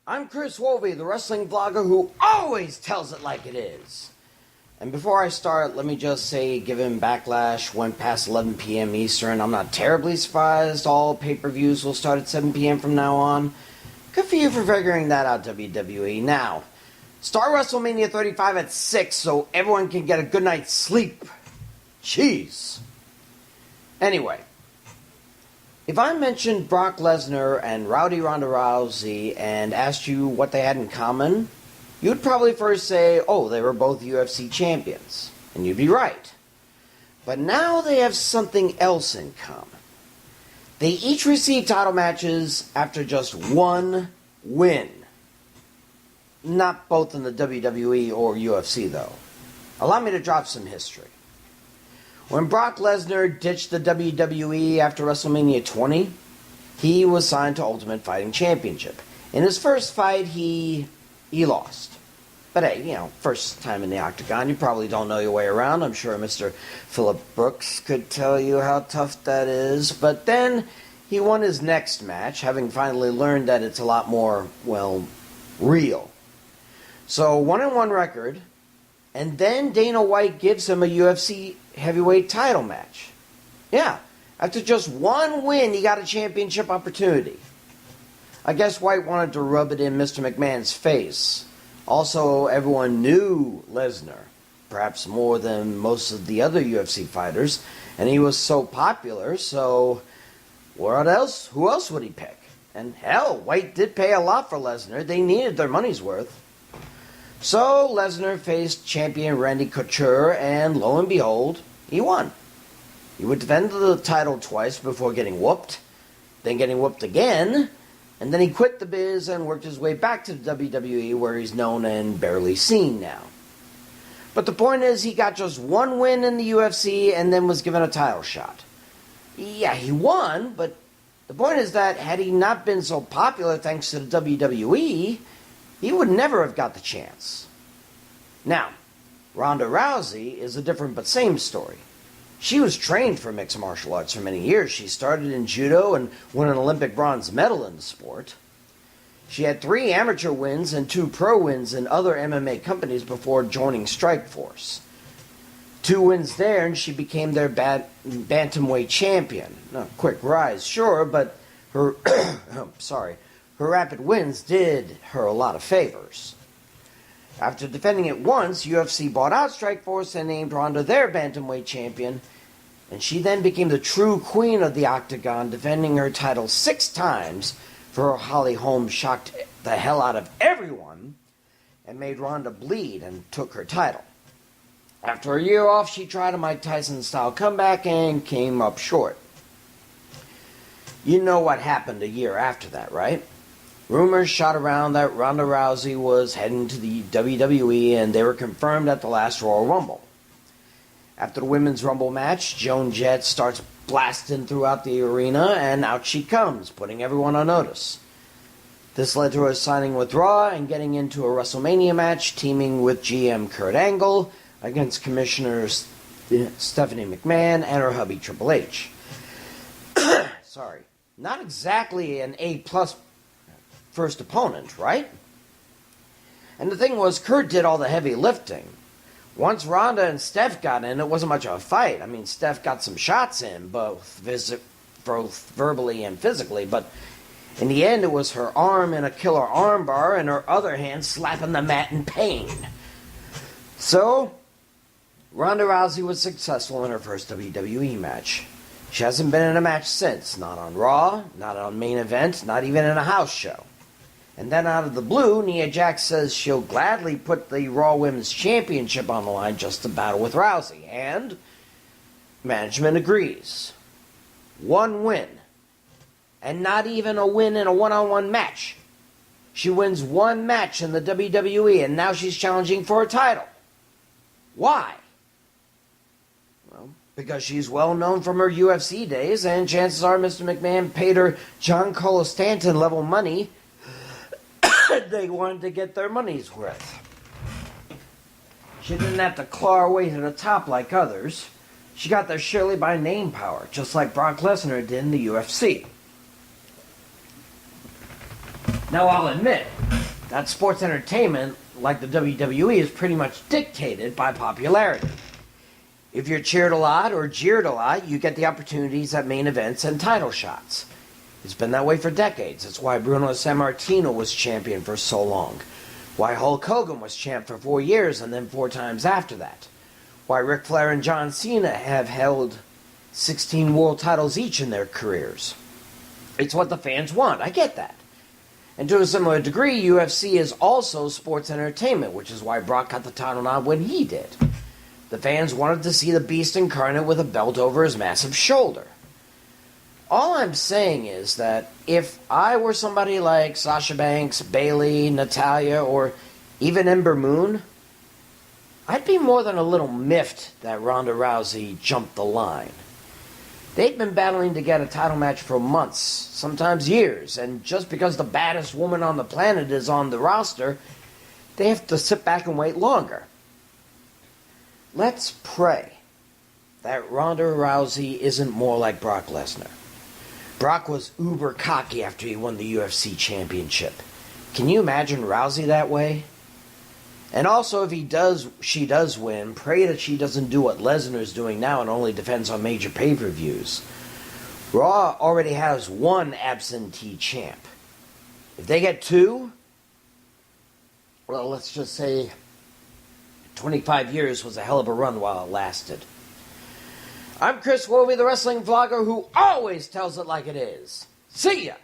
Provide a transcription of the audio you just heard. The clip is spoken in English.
I'm Chris Wolvie, the wrestling vlogger who always tells it like it is. And before I start, let me just say, given Backlash went past 11 p.m. Eastern, I'm not terribly surprised all pay-per-views will start at 7 p.m. from now on. Good for you for figuring that out, WWE. Now, start WrestleMania 35 at 6 so everyone can get a good night's sleep. Jeez. Anyway, if I mentioned Brock Lesnar and Ronda Rousey and asked you what they had in common, you'd probably first say, oh, they were both UFC champions. And you'd be right. But now they have something else in common. They each received title matches after just one win. Not both in the WWE or UFC, though. Allow me to drop some history. When Brock Lesnar ditched the WWE after WrestleMania 20, he was signed to Ultimate Fighting Championship. In his first fight, he lost. But hey, first time in the octagon, you probably don't know your way around. I'm sure Mr. Phillip Brooks could tell you how tough that is. But then he won his next match, having finally learned that it's a lot more, real. So 1-1 record, and then Dana White gives him a UFC heavyweight title match. Yeah, after just one win, he got a championship opportunity. I guess White wanted to rub it in Mr. McMahon's face. Also, everyone knew Lesnar, perhaps more than most of the other UFC fighters, and he was so popular, so who else would he pick? And hell, White did pay a lot for Lesnar. They needed their money's worth. So Lesnar faced champion Randy Couture, and lo and behold, he won. He would defend the title twice before getting whooped, then getting whooped again, and then he quit the biz and worked his way back to the WWE, where he's known and barely seen now. But the point is, he got just one win in the UFC and then was given a title shot. Yeah, he won, but the point is that had he not been so popular thanks to the WWE, he would never have got the chance. Now, Ronda Rousey is a different but same story. She was trained for mixed martial arts for many years. She started in judo and won an Olympic bronze medal in the sport. She had 3 amateur wins and 2 pro wins in other MMA companies before joining Strikeforce. 2 wins there, and she became their bantamweight champion. A quick rise, sure, but her her rapid wins did her a lot of favors. After defending it once, UFC bought out Strikeforce and named Ronda their bantamweight champion, and she then became the true queen of the octagon, defending her title 6 times before Holly Holm shocked the hell out of everyone and made Ronda bleed and took her title. After a year off, she tried a Mike Tyson-style comeback and came up short. You know what happened a year after that, right? Rumors shot around that Ronda Rousey was heading to the WWE, and they were confirmed at the last Royal Rumble. After the Women's Rumble match, Joan Jett starts blasting throughout the arena, and out she comes, putting everyone on notice. This led to her signing with Raw and getting into a WrestleMania match, teaming with GM Kurt Angle against Commissioner Stephanie McMahon and her hubby Triple H. Sorry. Not exactly an A-plus first opponent, right? And the thing was, Kurt did all the heavy lifting. Once Ronda and Steph got in, it wasn't much of a fight. I mean, Steph got some shots in, both verbally and physically, but in the end, it was her arm in a killer armbar and her other hand slapping the mat in pain. So, Ronda Rousey was successful in her first WWE match. She hasn't been in a match since, not on Raw, not on Main Event, not even in a house show. And then out of the blue, Nia Jax says she'll gladly put the Raw Women's Championship on the line just to battle with Rousey. And management agrees. 1 win. And not even a win in a one-on-one match. She wins 1 match in the WWE, and now she's challenging for a title. Why? Well, because she's well known from her UFC days, and chances are Mr. McMahon paid her John Cole-Stanton level money. They wanted to get their money's worth. She didn't have to claw her way to the top like others. She got there surely by name power, just like Brock Lesnar did in the UFC. Now, I'll admit that sports entertainment, like the WWE, is pretty much dictated by popularity. If you're cheered a lot or jeered a lot, you get the opportunities at main events and title shots. It's been that way for decades. It's why Bruno Sammartino was champion for so long. Why Hulk Hogan was champ for 4 years and then 4 times after that. Why Ric Flair and John Cena have held 16 world titles each in their careers. It's what the fans want. I get that. And to a similar degree, UFC is also sports entertainment, which is why Brock got the title nod when he did. The fans wanted to see the Beast incarnate with a belt over his massive shoulder. All I'm saying is that if I were somebody like Sasha Banks, Bayley, Natalya, or even Ember Moon, I'd be more than a little miffed that Ronda Rousey jumped the line. They've been battling to get a title match for months, sometimes years, and just because the baddest woman on the planet is on the roster, they have to sit back and wait longer. Let's pray that Ronda Rousey isn't more like Brock Lesnar. Brock was uber cocky after he won the UFC championship. Can you imagine Rousey that way? And also, if she does win, pray that she doesn't do what Lesnar's doing now and only defends on major pay-per-views. Raw already has 1 absentee champ. If they get 2, well, let's just say 25 years was a hell of a run while it lasted. I'm Chris Wolvie, the wrestling vlogger who always tells it like it is. See ya!